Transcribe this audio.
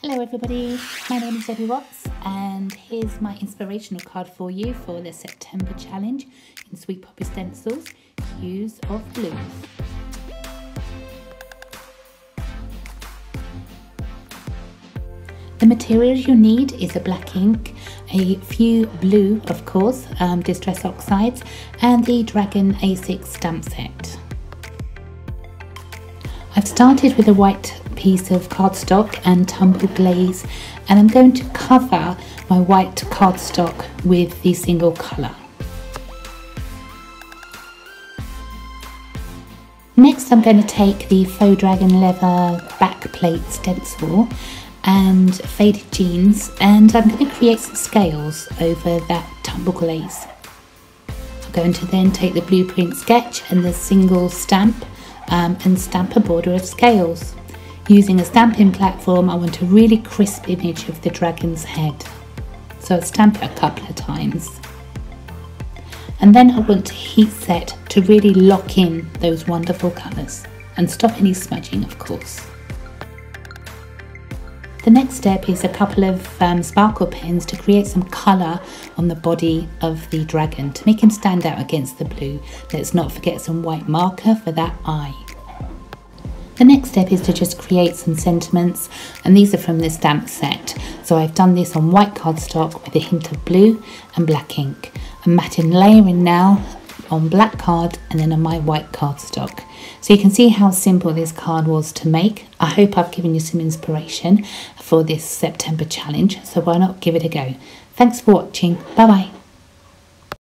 Hello everybody, my name is Debbie Watts and here's my inspirational card for you for the September challenge in Sweet Poppy Stencils, Hues of Blues. The materials you need is a black ink, a few blue of course, Distress Oxides, and the Dragon A6 stamp set. I've started with a white piece of cardstock and tumble glaze, and I'm going to cover my white cardstock with the single colour. Next I'm going to take the Faux Dragon leather backplate stencil and faded jeans, and I'm going to create some scales over that tumble glaze. I'm going to then take the blueprint sketch and the single stamp and stamp a border of scales. Using a stamping platform, I want a really crisp image of the dragon's head, so I'll stamp it a couple of times. And then I want to heat set to really lock in those wonderful colours and stop any smudging, of course. The next step is a couple of sparkle pens to create some colour on the body of the dragon to make him stand out against the blue. Let's not forget some white marker for that eye. The next step is to just create some sentiments, and these are from the stamp set. So I've done this on white cardstock with a hint of blue and black ink. I'm matting layering now on black card and then on my white cardstock. So you can see how simple this card was to make. I hope I've given you some inspiration for this September challenge, so why not give it a go. Thanks for watching. Bye bye.